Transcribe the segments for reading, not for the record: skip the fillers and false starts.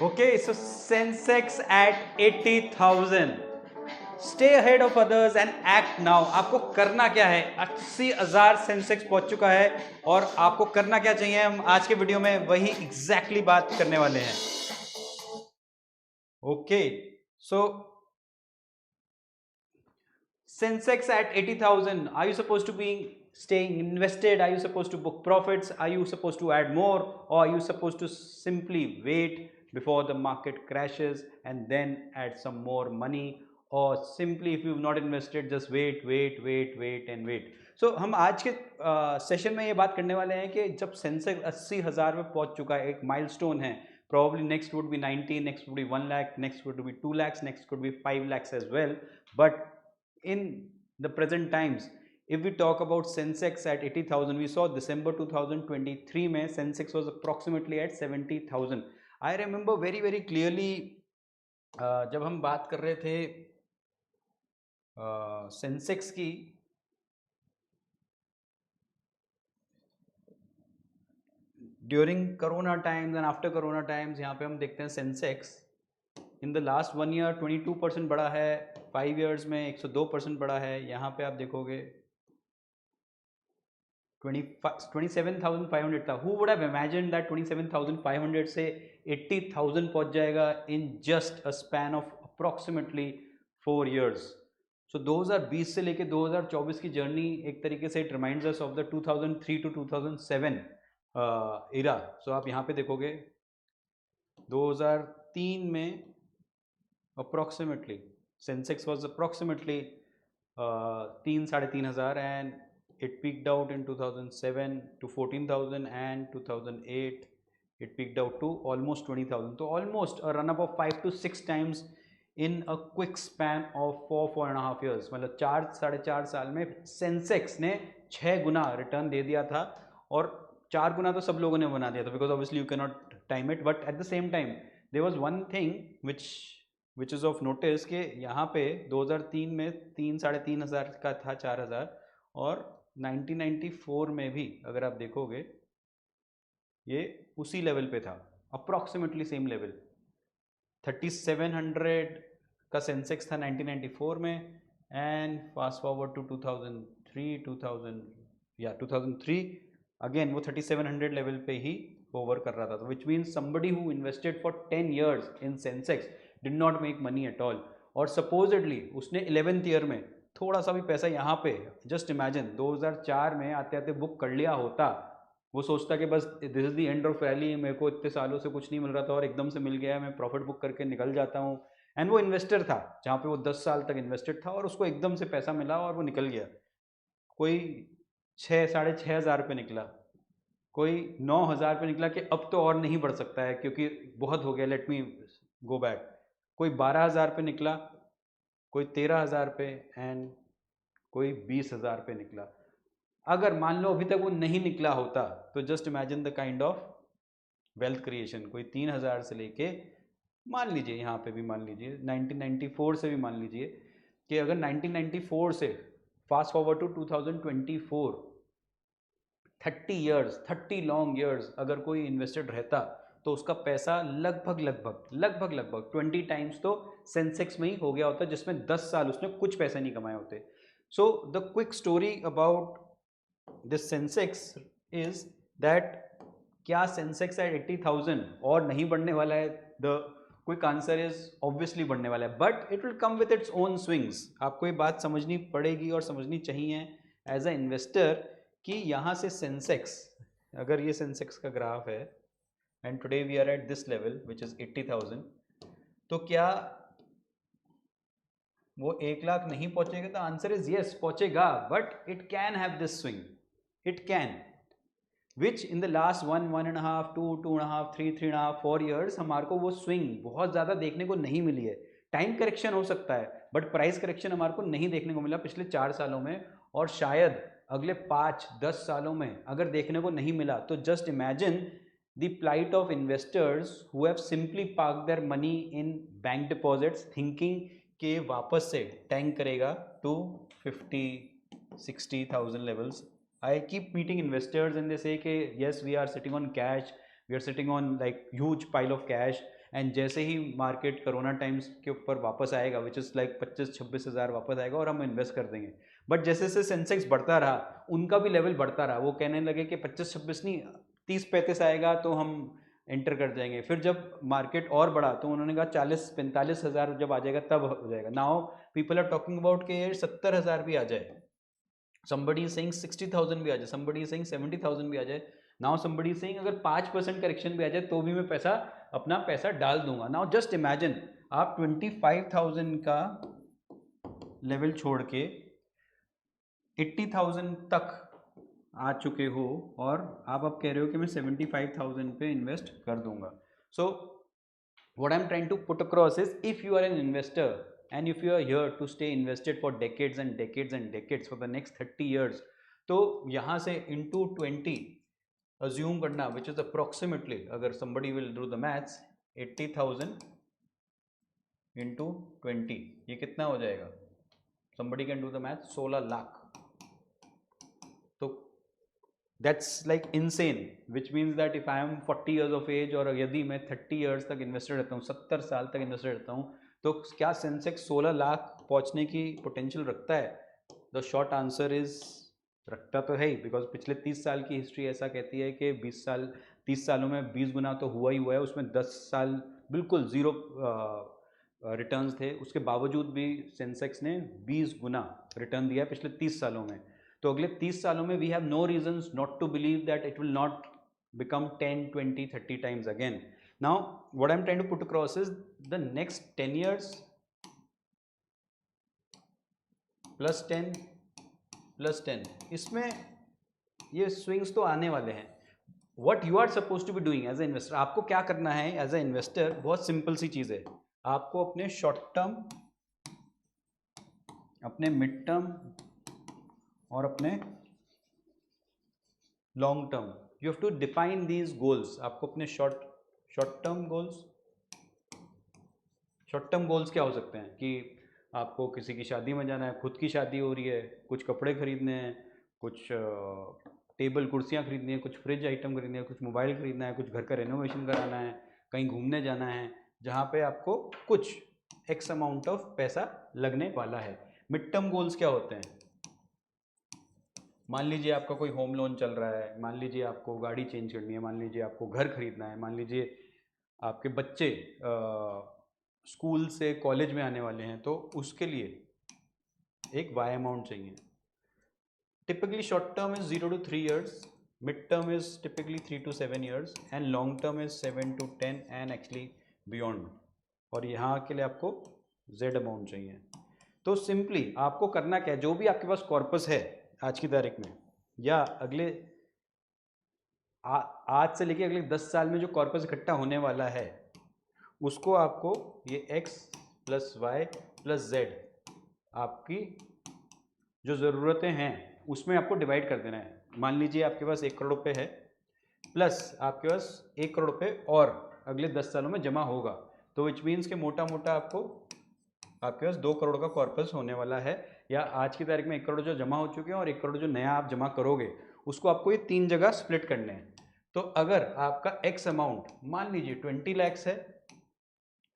Okay, so Sensex at 80,000. Stay ahead of others and act now. आपको करना क्या है? 80,000 सेंसेक्स पहुंच चुका है और आपको करना क्या चाहिए, हम आज के वीडियो में वही एग्जैक्टली बात करने वाले हैं. Okay, so Sensex at 80,000. Are you supposed to be staying invested? Are you supposed to book profits? Are you supposed to add more? Or are you supposed to simply wait before the market crashes and then add some more money? Or simply if you've not invested, just wait and wait. So हम आज के session में ये बात करने वाले हैं कि जब सेंसेक्स 80,000 में पहुंच चुका है, एक माइलस्टोन है. Probably next would be 90, next would be 1 lakh, next would be 2 lakhs, next could be 5 lakhs as well. But in the present times, if we talk about Sensex at 80,000, we saw December 2023 में Sensex was approximately at 70,000. I remember very clearly जब हम बात कर रहे थे Sensex की, during corona times and after corona times, यहाँ पे हम देखते हैं Sensex in the last 1 year 22% बढ़ा है, 5 ईयर्स में 102% बढ़ा है. यहाँ पे आप देखोगे 27,500 था. Who would have imagined that 27,500 से 80,000 पहुंच जाएगा in just a span of approximately 4 years. So 2020 से लेके 2024 की जर्नी एक तरीके से it reminds us of the 2003 to 2007 era. So आप यहाँ पे देखोगे 2003 में approximately Sensex was approximately 3-3,500 and it peaked out in 2007 to 14,000 and 2008 it peaked out to almost 20,000. So almost a run up of 5 to 6 times in a quick span of 4.5 years. मतलब 4-4.5 साल में Sensex ने 6 गुना return दे दिया था. और 4 गुना तो सब लोगों ने बना दिया था, because obviously you can not time it. But at the same time there was one thing which is of notice कि यहाँ पे 2003 में 3-3,500 का था 4,000, और 1994 में भी अगर आप देखोगे ये उसी लेवल पे था, अप्रॉक्सीमेटली सेम लेवल. 3700 का सेंसेक्स था 1994 में, and fast forward to 2003 again वो 3700 लेवल पे ही होवर कर रहा था. Which means somebody who invested for 10 years in Sensex did not make money at all. और सपोजिडली उसने 11th ईयर में थोड़ा सा भी पैसा यहाँ पे, जस्ट इमेजिन 2004 में आते आते बुक कर लिया होता, वो सोचता कि बस this is the end of rally, मेरे को इतने सालों से कुछ नहीं मिल रहा था और एकदम से मिल गया, मैं प्रॉफिट बुक करके निकल जाता हूँ. एंड वो इन्वेस्टर था जहाँ पे वो 10 साल तक इन्वेस्टेड था और उसको एकदम से पैसा मिला और वो निकल गया. कोई 6-6,500 पे निकला, कोई 9,000 पे निकला कि अब तो और नहीं बढ़ सकता है क्योंकि बहुत हो गया, लेट मी गो बैक. कोई 12,000 पे निकला, कोई 13,000 पे, एंड कोई 20,000 पे निकला. अगर मान लो अभी तक वो नहीं निकला होता तो just imagine the kind of wealth creation. कोई 3,000 से लेके, मान लीजिए यहाँ पे भी मान लीजिए 1994 से भी मान लीजिए कि अगर 1994 से fast forward to 2024, 30 long years अगर कोई इन्वेस्टेड रहता तो उसका पैसा लगभग 20 टाइम्स तो सेंसेक्स में ही हो गया होता, जिसमें 10 साल उसने कुछ पैसे नहीं कमाए होते. So the quick story about this Sensex is that क्या सेंसेक्स एट 80,000 और नहीं बढ़ने वाला है? The quick answer is obviously बढ़ने वाला है, but it will come with its own swings. आपको ये बात समझनी पड़ेगी और समझनी चाहिए एज अ इन्वेस्टर कि यहाँ से सेंसेक्स, अगर ये सेंसेक्स का ग्राफ है and today we are at this level which is 80,000, तो क्या वो 1 लाख नहीं पहुंचेगा? तो आंसर इज यस, पहुंचेगा, but it can have this swing. It can, which in the last 1.5, 2.5, 3.5, 4 years हमारे को वो स्विंग बहुत ज़्यादा देखने को नहीं मिली है. टाइम करेक्शन हो सकता है बट प्राइस करेक्शन हमारे को नहीं देखने को मिला पिछले 4 सालों में, और शायद अगले 5-10 सालों में अगर देखने को नहीं मिला तो just imagine the plight of investors who have simply park their money in bank deposits thinking कि वापस से टैंक करेगा टू 50-60,000 levels. I keep meeting investors and they say कि yes, we are sitting on cash, we are sitting on like huge pile of cash and जैसे ही market corona times के ऊपर वापस आएगा विच इज़ लाइक 25-26 हज़ार वापस आएगा और हम इन्वेस्ट कर देंगे। बट जैसे जैसे सेंसेक्स बढ़ता रहा उनका भी लेवल बढ़ता रहा, वो कहने लगे कि 25-26 नहीं 30-35 आएगा तो हम एंटर कर जाएंगे। फिर जब मार्केट और बढ़ा तो उन्होंने कहा 40-45 हज़ार जब आ जाएगा तब हो जाएगा। Now people are talking about कि 70 हज़ार भी आ जाए, somebody is saying 60,000 भी आ जाए, somebody is saying 70,000 भी आ जाए, नाउ somebody is saying अगर 5% करेक्शन भी आ जाए तो भी मैं अपना पैसा डाल दूंगा। नाउ जस्ट इमेजिन आप 25,000 का लेवल छोड़ के 80,000 तक आ चुके हो और आप अब कह रहे हो कि मैं 75,000 पे इन्वेस्ट कर दूंगा। सो what I'm trying to put across is, if you are an investor and if you are here to stay invested for decades and decades and decades for the next 30 years, तो यहाँ से into 20 assume करना, which is approximately, अगर somebody will do the maths, 80,000 into 20 ये कितना हो जाएगा? Somebody can do the maths, 16 lakh. तो that's like insane, which means that if I am 40 years of age और यदि मैं 30 years तक इन्वेस्टेड रहता हूँ, 70 साल तक इन्वेस्टेड रहता हूँ, तो क्या सेंसेक्स 16 लाख पहुँचने की पोटेंशियल रखता है? द शॉर्ट आंसर इज रखता तो है ही, बिकॉज पिछले 30 साल की हिस्ट्री ऐसा कहती है कि 30 सालों में 20 गुना तो हुआ ही हुआ है। उसमें 10 साल बिल्कुल ज़ीरो रिटर्न्स थे, उसके बावजूद भी सेंसेक्स ने 20 गुना रिटर्न दिया है पिछले 30 सालों में। तो अगले 30 सालों में we have no reasons not to believe that it will not become 10, 20, 30 times again. Now what I'm trying to put across is the next 10 years plus 10 plus 10, इसमें ये स्विंग्स तो आने वाले हैं। What you are supposed to be doing as an investor, आपको क्या करना है एज ए इन्वेस्टर? बहुत सिंपल सी चीज़ है, आपको अपने शॉर्ट टर्म, अपने मिड टर्म और अपने long term, you have to define these goals. आपको अपने शॉर्ट टर्म गोल्स क्या हो सकते हैं कि आपको किसी की शादी में जाना है, खुद की शादी हो रही है, कुछ कपड़े खरीदने हैं, कुछ टेबल कुर्सियाँ खरीदनी है, कुछ फ्रिज आइटम खरीदने हैं, कुछ मोबाइल खरीदना है, कुछ घर का रेनोवेशन कराना है, कहीं घूमने जाना है जहाँ पे आपको कुछ एक्स अमाउंट ऑफ पैसा लगने वाला है। मिड टर्म गोल्स क्या होते हैं? मान लीजिए आपका कोई होम लोन चल रहा है, मान लीजिए आपको गाड़ी चेंज करनी है, मान लीजिए आपको घर खरीदना है, मान लीजिए आपके बच्चे स्कूल से कॉलेज में आने वाले हैं, तो उसके लिए एक वाई अमाउंट चाहिए। Typically short term is 0 to 3 years, mid term is typically 3 to 7 years and long term is 7 to 10 and actually beyond. और यहाँ के लिए आपको जेड अमाउंट चाहिए। तो सिंपली आपको करना क्या है, जो भी आपके पास कॉर्पस है आज की तारीख में या अगले आज से लेके अगले 10 साल में जो कॉर्पस इकट्ठा होने वाला है, उसको आपको ये x plus Y plus Z आपकी जो ज़रूरतें हैं उसमें आपको डिवाइड कर देना है। मान लीजिए आपके पास 1 करोड़ रुपये है, प्लस आपके पास 1 करोड़ रुपये और अगले 10 सालों में जमा होगा, तो विच मीन्स के मोटा मोटा आपको आपके पास 2 करोड़ का कॉर्पस होने वाला है। या आज की तारीख में 1 करोड़ जो जमा हो चुके हैं और 1 करोड़ जो नया आप जमा करोगे, उसको आपको ये 3 जगह स्प्लिट करने हैं। तो अगर आपका एक्स अमाउंट मान लीजिए 20 lakhs है,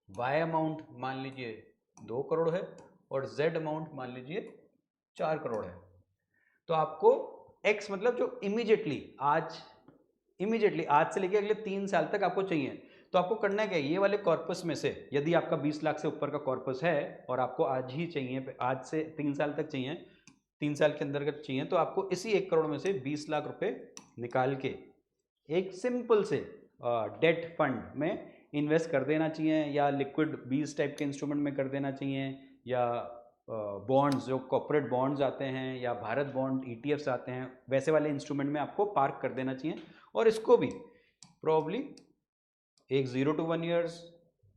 वाई अमाउंट मान लीजिए 2 करोड़ है और जेड अमाउंट मान लीजिए 4 करोड़ है, तो आपको एक्स मतलब जो इमीडिएटली आज से लेकर अगले 3 साल तक आपको चाहिए। तो आपको करना क्या है, ये वाले कॉर्पस में से यदि आपका 20 लाख से ऊपर का कॉर्पस है और आपको आज ही चाहिए, आज से 3 साल तक चाहिए, 3 साल के अंदर चाहिए, तो आपको इसी 1 करोड़ में से 20 लाख रुपए निकाल के एक सिंपल से डेट फंड में इन्वेस्ट कर देना चाहिए, या लिक्विड 20 टाइप के इंस्ट्रूमेंट में कर देना चाहिए, या बॉन्ड्स जो कॉर्पोरेट बॉन्ड्स आते हैं या भारत बॉन्ड ETFs आते हैं, वैसे वाले इंस्ट्रूमेंट में आपको पार्क कर देना चाहिए। और इसको भी प्रॉब्ली एक 0 to 1 years,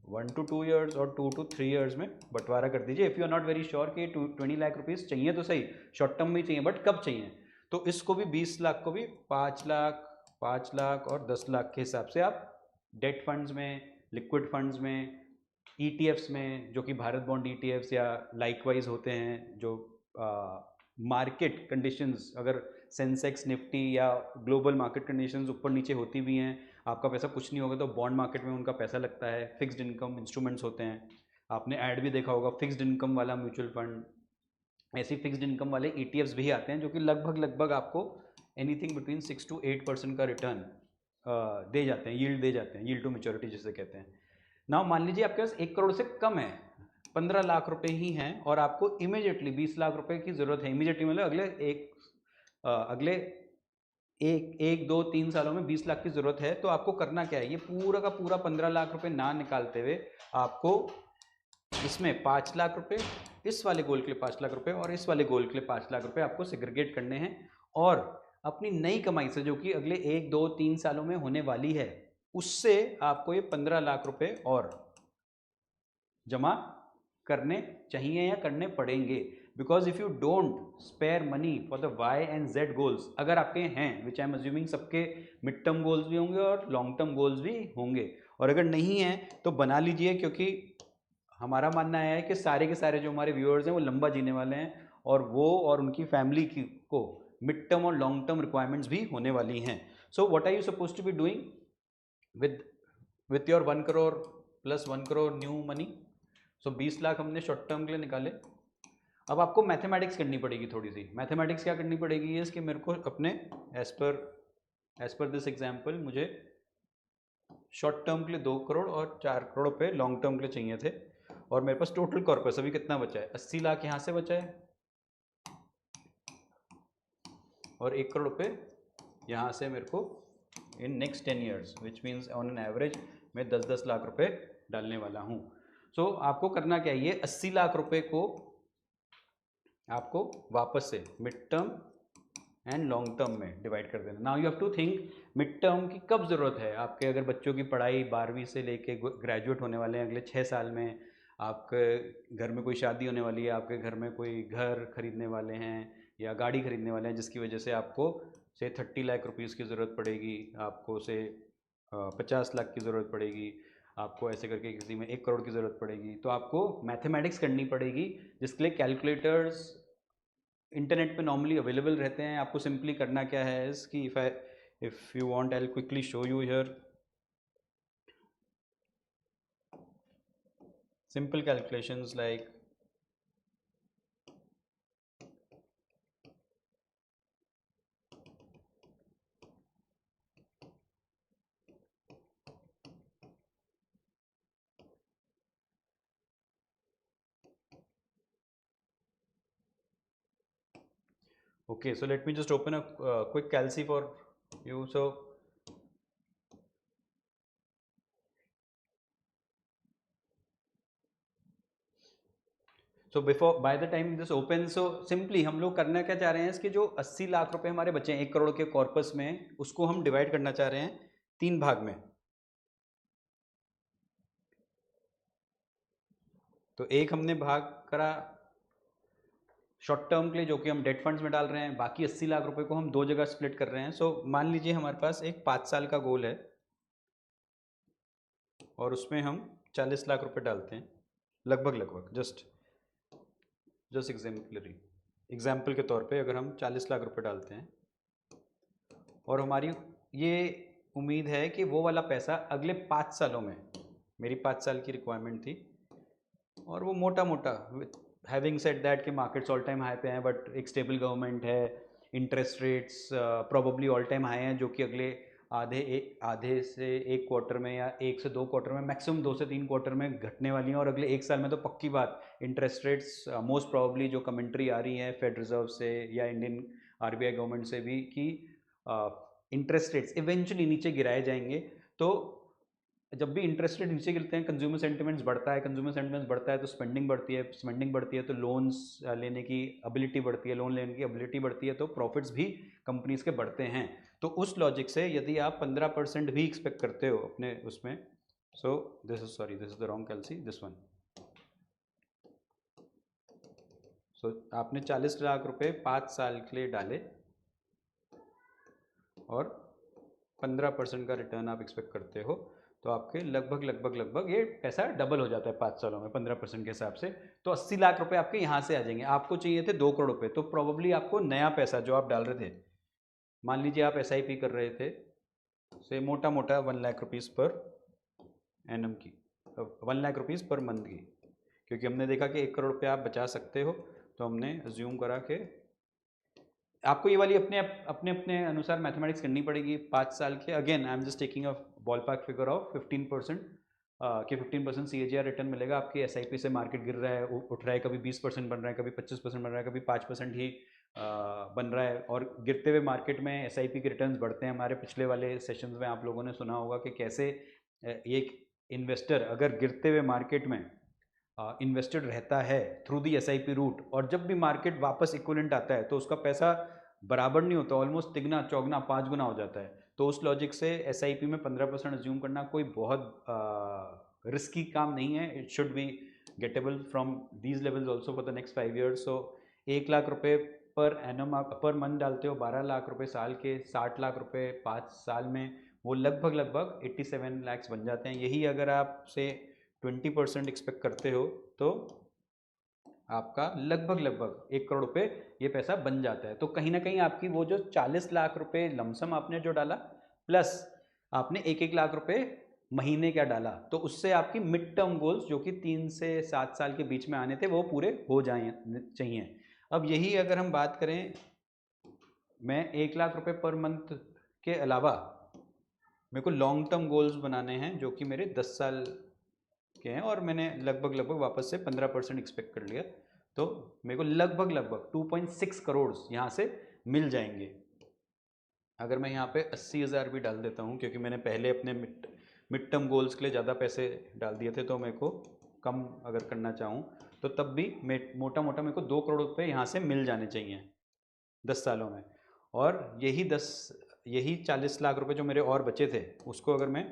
1 to 2 years और 2 to 3 years में बंटवारा कर दीजिए। If you are not very sure कि 20 लाख रुपीज़ चाहिए तो सही, शॉर्ट टर्म में चाहिए, बट कब चाहिए, तो इसको भी 20 लाख को भी 5 लाख, 5 लाख और 10 लाख के हिसाब से आप डेट फंड्स में, लिक्विड फंड्स में, ETFs में, जो कि भारत बॉन्ड ETFs या लाइकवाइज होते हैं, जो मार्केट कंडीशंस अगर सेंसेक्स निफ्टी या ग्लोबल मार्केट कंडीशंस ऊपर नीचे होती भी हैं, आपका पैसा कुछ नहीं होगा तो बॉन्ड मार्केट में उनका पैसा लगता है, फिक्स्ड इनकम इंस्ट्रूमेंट्स होते हैं, आपने ऐड भी देखा होगा फिक्स्ड इनकम वाला म्यूचुअल फंड, ऐसी फिक्स्ड इनकम वाले ETFs भी आते हैं जो कि लगभग आपको एनीथिंग बिटवीन 6 to 8% का रिटर्न दे जाते हैं, यील्ड दे जाते हैं, यील्ड टू मैच्योरिटी जिसे कहते हैं। नाउ मान लीजिए आपके पास 1 करोड़ से कम है, 15 लाख रुपए ही हैं और आपको इमीडिएटली 20 लाख रुपए की जरूरत है, इमीडिएटली मतलब अगले एक 2 3 सालों में 20 लाख की जरूरत है, तो आपको करना क्या है, ये पूरा का पूरा 15 लाख रुपए ना निकालते हुए आपको इसमें 5 लाख रुपए, इस वाले गोल के लिए 5 लाख रुपए और इस वाले गोल के लिए 5 लाख रुपए आपको सेग्रीगेट करने हैं और अपनी नई कमाई से जो कि अगले 1 2 3 सालों में होने वाली है, उससे आपको ये 15 लाख रुपए और जमा करने चाहिए या करने पड़ेंगे। Because if you don't spare money for the Y and Z goals, अगर आपके हैं, विच आई एम अज्यूमिंग सबके मिड टर्म गोल्स भी होंगे और लॉन्ग टर्म गोल्स भी होंगे, और अगर नहीं है तो बना लीजिए, क्योंकि हमारा मानना है कि सारे के सारे जो हमारे व्यूअर्स हैं वो लंबा जीने वाले हैं और वो और उनकी फैमिली की को मिड टर्म और लॉन्ग टर्म रिक्वायरमेंट्स भी होने वाली हैं। So what are you suppose to be doing with your 1 crore plus 1 crore new money? So 20 lakh हमने शॉर्ट टर्म के लिए निकाले। अब आपको मैथमेटिक्स करनी पड़ेगी, थोड़ी सी मैथमेटिक्स क्या करनी पड़ेगी इस कि मेरे को अपने एज पर दिस एग्जाम्पल मुझे शॉर्ट टर्म के लिए 2 करोड़ और 4 करोड़ रुपए लॉन्ग टर्म के लिए चाहिए थे, और मेरे पास टोटल कॉर्पस अभी कितना बचा है, 80 लाख यहाँ से बचा है और 1 करोड़ रुपए यहाँ से मेरे को in next 10 years, which means on an average मैं 10-10 लाख रुपए डालने वाला हूँ। सो आपको करना क्या है, ये 80 लाख रुपए को आपको वापस से mid term and long term में डिवाइड कर देना। Now you have to think mid term की कब ज़रूरत है आपके, अगर बच्चों की पढ़ाई 12वीं से लेके ग्रेजुएट होने वाले हैं अगले 6 साल में, आपके घर में कोई शादी होने वाली है, आपके घर में कोई घर खरीदने वाले हैं या गाड़ी खरीदने वाले हैं, जिसकी वजह से आपको से 30 लाख रुपीज़ की ज़रूरत पड़ेगी, आपको से 50 लाख की ज़रूरत पड़ेगी, आपको ऐसे करके किसी में 1 करोड़ की ज़रूरत पड़ेगी। तो आपको मैथमेटिक्स करनी पड़ेगी, जिसके लिए कैलकुलेटर्स इंटरनेट पे नॉर्मली अवेलेबल रहते हैं। आपको सिंपली करना क्या है इसकी, if you want I will quickly show you here simple calculations like okay, so let me just open a quick calci for you. So before by the time this opens, so simply हम लोग करना क्या चाह रहे हैं, इसके जो 80 लाख रुपए हमारे बचे हैं 1 करोड़ के कॉर्पस में, उसको हम डिवाइड करना चाह रहे हैं 3 भाग में। तो एक हमने भाग करा शॉर्ट टर्म के लिए जो कि हम डेट फंड्स में डाल रहे हैं, बाकी 80 लाख रुपए को हम 2 जगह स्प्लिट कर रहे हैं। सो मान लीजिए हमारे पास एक 5 साल का गोल है और उसमें हम 40 लाख रुपए डालते हैं, लगभग जस्ट एग्जाम्पल के तौर पे अगर हम 40 लाख रुपए डालते हैं और हमारी ये उम्मीद है कि वो वाला पैसा अगले 5 सालों में, मेरी 5 साल की रिक्वायरमेंट थी और वो मोटा हैविंग सेड दैट कि मार्केट्स ऑल टाइम हाई पे हैं, बट एक स्टेबल गवर्नमेंट है, interest rates probably all time high हैं, जो कि अगले आधे से 1 क्वार्टर में या 1 से 2 क्वार्टर में, मैक्सिमम 2 से 3 क्वार्टर में घटने वाली हैं, और अगले 1 साल में तो पक्की बात इंटरेस्ट रेट्स मोस्ट प्रोबेबली जो कमेंट्री आ रही है फेड रिजर्व से या इंडियन RBI गवर्नमेंट से भी कि इंटरेस्ट रेट्स इवेंचुअली नीचे गिराए जाएंगे। तो जब भी इंटरेस्ट रेट नीचे गिरते हैं कंज्यूमर सेंटिमेंट्स बढ़ता है, तो स्पेंडिंग बढ़ती है, तो लोन्स लेने की एबिलिटी बढ़ती है, लोन लेने की एबिलिटी बढ़ती है, तो प्रॉफिट्स भी कंपनीज के बढ़ते हैं। तो उस लॉजिक से यदि आप 15% भी एक्सपेक्ट करते हो अपने उसमें, so this is the wrong fallacy, this one. So आपने 40 लाख रुपए 5 साल के लिए डाले और 15% का रिटर्न आप एक्सपेक्ट करते हो, तो आपके लगभग ये पैसा डबल हो जाता है 5 सालों में 15% के हिसाब से। तो 80 लाख रुपए आपके यहाँ से आ जाएंगे। आपको चाहिए थे 2 करोड़ रुपए, तो प्रॉबेबली आपको नया पैसा जो आप डाल रहे थे, मान लीजिए आप SIP कर रहे थे से मोटा मोटा 1 लाख रुपीज़ पर एनम की, 1 लाख रुपीज़ पर मंथ की, क्योंकि हमने देखा कि 1 करोड़ रुपये आप बचा सकते हो, तो हमने अज्यूम करा कि आपको ये वाली अपने अपने अपने अनुसार मैथमेटिक्स करनी पड़ेगी 5 साल के। Again I am just taking a ball park figure of 15% कि 15% CAGR रिटर्न मिलेगा आपकी SIP से। मार्केट गिर रहा है, उठ रहा है, कभी 20% बन रहा है, कभी 25% बन रहा है, कभी 5% ही बन रहा है, और गिरते हुए मार्केट में SIP के रिटर्न्स बढ़ते हैं। हमारे पिछले वाले सेशंस में आप लोगों ने सुना होगा कि कैसे एक इन्वेस्टर अगर गिरते हुए मार्केट में इन्वेस्टेड रहता है थ्रू दी SIP रूट, और जब भी मार्केट वापस इक्विवेलेंट आता है तो उसका पैसा बराबर नहीं होता, ऑलमोस्ट तिगना चौगना 5 गुना हो जाता है। तो उस लॉजिक से SIP में 15% अज्यूम करना कोई बहुत रिस्की काम नहीं है। It should be gettable from these levels also for the next 5 years. So 1 lakh रुपये पर एनम आप पर मंथ डालते हो, 12 लाख रुपये साल के, 60 लाख रुपये 5 साल में, वो लगभग 87 लैक्स बन जाते हैं। यही अगर आप से 20% एक्सपेक्ट करते हो तो आपका लगभग 1 करोड़ रुपए ये पैसा बन जाता है। तो कहीं ना कहीं आपकी वो जो 40 लाख रुपए लमसम आपने जो डाला, प्लस आपने 1-1 लाख रुपए महीने क्या डाला, तो उससे आपकी मिड टर्म गोल्स जो कि 3 से 7 साल के बीच में आने थे वो पूरे हो जाए चाहिए। अब यही अगर हम बात करें, मैं 1 लाख रुपए पर मंथ के अलावा मेरे को लॉन्ग टर्म गोल्स बनाने हैं जो कि मेरे 10 साल के हैं, और मैंने लगभग वापस से 15% एक्सपेक्ट कर लिया, तो मेरे को लगभग 2.6 करोड़ यहाँ से मिल जाएंगे। अगर मैं यहाँ पे 80,000 भी डाल देता हूँ, क्योंकि मैंने पहले अपने मिड टर्म गोल्स के लिए ज़्यादा पैसे डाल दिए थे, तो मेरे को कम अगर करना चाहूँ तो तब भी मोटा मोटा मेरे को 2 करोड़ रुपये यहाँ से मिल जाने चाहिए 10 सालों में। और यही 40 लाख रुपए जो मेरे और बचे थे, उसको अगर मैं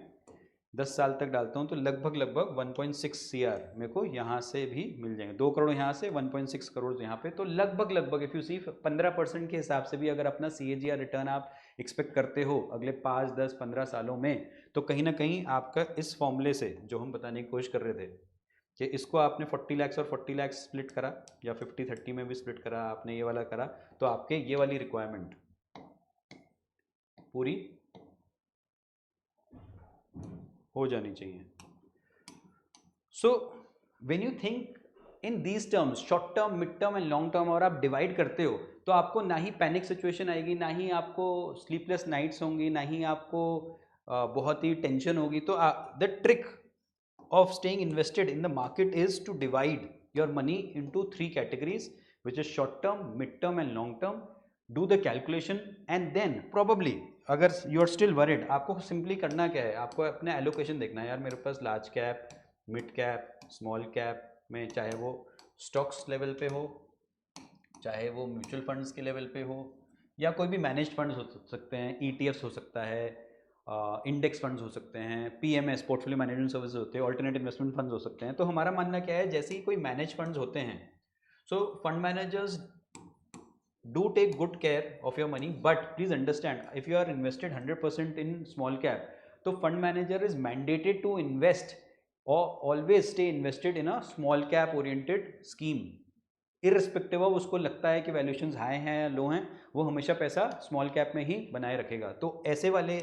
10 साल तक डालता हूँ तो लगभग 1.6 CR मेरे को यहाँ से भी मिल जाएंगे। 2 करोड़ यहाँ से, 1.6 करोड़ यहाँ पे, तो लगभग इफ़ यू सी 15% के हिसाब से भी अगर अपना CAGR रिटर्न आप एक्सपेक्ट करते हो अगले 5, 10, 15 सालों में, तो कहीं ना कहीं आपका इस फॉर्मूले से जो हम बताने की कोशिश कर रहे थे कि इसको आपने 40 लाख और 40 लाख स्प्लिट करा, या 50-30 में भी स्प्लिट करा, आपने ये वाला करा, तो आपके ये वाली रिक्वायरमेंट पूरी हो जानी चाहिए। So when you think in these terms, short term, mid term and long term, और आप डिवाइड करते हो, तो आपको ना ही पैनिक सिचुएशन आएगी, ना ही आपको स्लीपलेस नाइट्स होंगी, ना ही आपको बहुत ही टेंशन होगी। तो the trick of staying invested in the market is to divide your money into 3 categories, which is short term, mid term and long term. Do the calculation and then probably अगर you are still worried, आपको simply करना क्या है, आपको अपने allocation देखना है। यार मेरे पास large cap, mid cap, small cap में, चाहे वो स्टॉक्स लेवल पे हो, चाहे वो म्यूचुअल फंड्स के लेवल पे हो, या कोई भी मैनेज्ड फंड्स हो सकते हैं, ETFs हो सकता है, इंडेक्स फंड्स हो सकते हैं, PMS पोर्टफोलियो मैनेजमेंट सर्विस होते हैं, ऑल्टरनेट इन्वेस्टमेंट फंड्स हो सकते हैं। तो हमारा मानना क्या है, जैसे ही कोई मैनेज फंड्स होते हैं, so fund managers do take good care of your money, but please understand if you are invested 100% in small cap, तो fund manager is mandated to invest और always stay invested in a small cap oriented scheme, irrespective of उसको लगता है कि valuations high हैं या लो हैं, वो हमेशा पैसा स्मॉल कैप में ही बनाए रखेगा। तो ऐसे वाले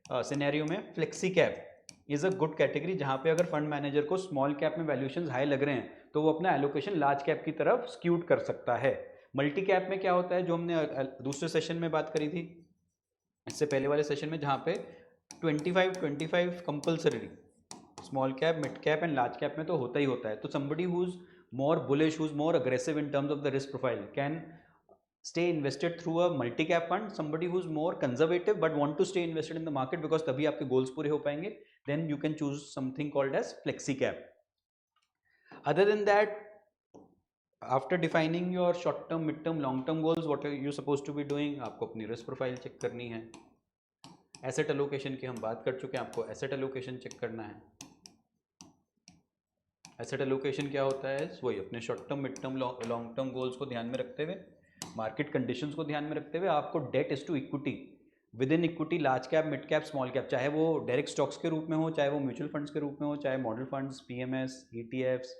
सिनेरियो में flexi cap is a good category, जहाँ पे अगर फंड मैनेजर को स्मॉल कैप में वैल्यूएशंस हाई लग रहे हैं तो वो अपना एलोकेशन लार्ज कैप की तरफ स्क्यूड कर सकता है। मल्टी कैप में क्या होता है, जो हमने दूसरे सेशन में बात करी थी, इससे पहले वाले सेशन में, जहाँ पे 25-25 compulsory, small cap, mid cap and large cap में तो होता ही होता है। तो somebody who's more bullish, who's more aggressive in terms of the risk profile can stay invested through a multi cap fund. Somebody who's more conservative but want to stay invested in the market because तभी आपके goals पूरे हो पाएंगे, then you can choose something called as flexi cap. Other than that, after defining your short term, mid term, long term goals, what are you supposed to be doing? आपको अपनी risk profile check करनी है, asset allocation की हम बात कर चुके हैं, आपको एसेट एलोकेशन चेक करना है। एसेट एलोकेशन क्या होता है, वही अपने short term, mid term, long term goals को ध्यान में रखते हुए, मार्केट कंडीशंस को ध्यान में रखते हुए, आपको debt is to equity, within equity, large cap, mid cap, small cap, चाहे वो डायरेक्ट स्टॉक्स के रूप में हो, चाहे वो म्यूचुअल फंड्स के रूप में हो, चाहे model funds, PMS, ETFs,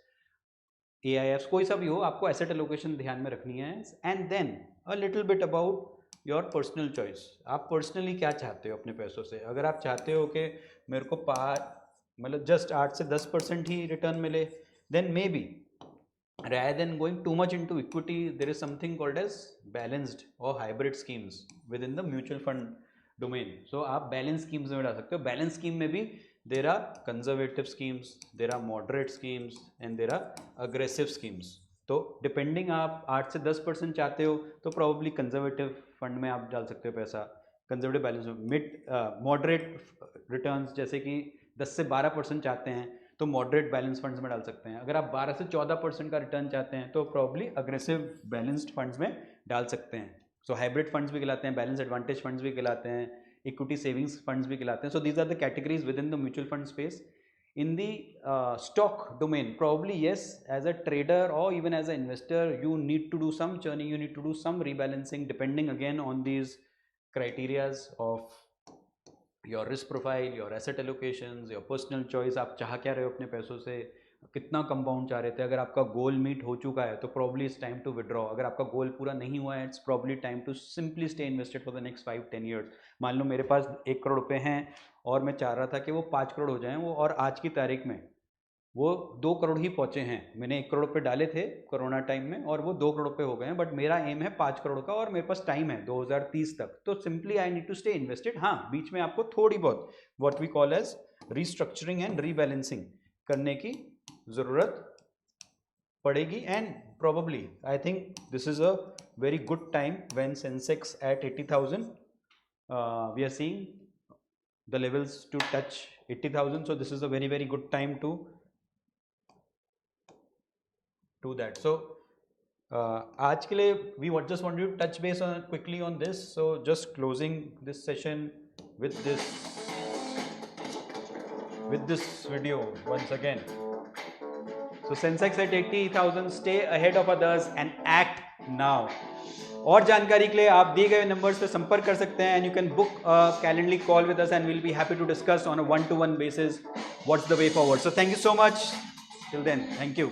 AIFs, कोई सा भी हो, आपको एसेट एलोकेशन ध्यान में रखनी है। And then a little bit about your personal choice, आप पर्सनली क्या चाहते हो अपने पैसों से। अगर आप चाहते हो कि मेरे को मतलब जस्ट 8 से 10% ही रिटर्न मिले, then maybe rather than going too much into equity, there is something called as balanced or hybrid schemes within the mutual fund domain. So आप balance schemes में डाल सकते हो। balance scheme में भी there are conservative schemes, there are moderate schemes and there are aggressive schemes. तो depending आप 8 से 10% चाहते हो तो प्रॉब्ली कंजर्वेटिव फंड में आप डाल सकते हो पैसा, कंजर्वेटिव बैलेंस में। मिड मॉडरेट रिटर्न्स जैसे कि 10 से 12% चाहते हैं तो मॉडरेट बैलेंस फंड्स में डाल सकते हैं। अगर आप 12 से 14% का रिटर्न चाहते हैं तो प्रॉब्ली अग्रेसिव बैलेंस्ड फंड्स में डाल सकते हैं। सो हाइब्रिड फंड्स भी कहलाते हैं, बैलेंस एडवांटेज फंड्स भी कहलाते हैं, इक्विटी सेविंग्स फंड्स भी कहलाते हैं। So these are the categories within the mutual fund space. In the stock domain, probably yes, as a trader or even as an investor, you need to do some churning, you need to do some rebalancing depending again on these criterias of your risk profile, your asset allocations, your personal choice, आप चाह क्या रहे हो अपने पैसों से, कितना compound चाह रहे थे। अगर आपका गोल मीट हो चुका है तो probably it's time to withdraw. अगर आपका गोल पूरा नहीं हुआ है, it's probably time to simply stay invested for the next 5-10 years. मान लो मेरे पास 1 करोड़ रुपए हैं और मैं चाह रहा था कि वो 5 करोड़ हो जाएं, वो और आज की तारीख में वो 2 करोड़ ही पहुंचे हैं। मैंने 1 करोड़ रुपए डाले थे कोरोना टाइम में और वो 2 करोड़ रुपए हो गए हैं, बट मेरा एम है 5 करोड़ का और मेरे पास टाइम है 2030 तक। तो simply I need to stay invested. हाँ, बीच में आपको थोड़ी बहुत what we call as restructuring and rebalancing करने की जरूरत पड़ेगी। And probably I think this is a very good time when Sensex at 80,000, we are seeing the levels to touch 80,000, so this is a very very good time to do that. So आज के लिए we just want to touch base on quickly on this, so just closing this session with this video once again. So Sensex at 80,000, stay ahead of others and act now. और जानकारी के लिए आप दिए गए नंबर्स पे संपर्क कर सकते हैं, and you can book Calendly call with us and will be happy to discuss on a 1-to-1 basis what's the way forward. So thank you so much, till then, thank you.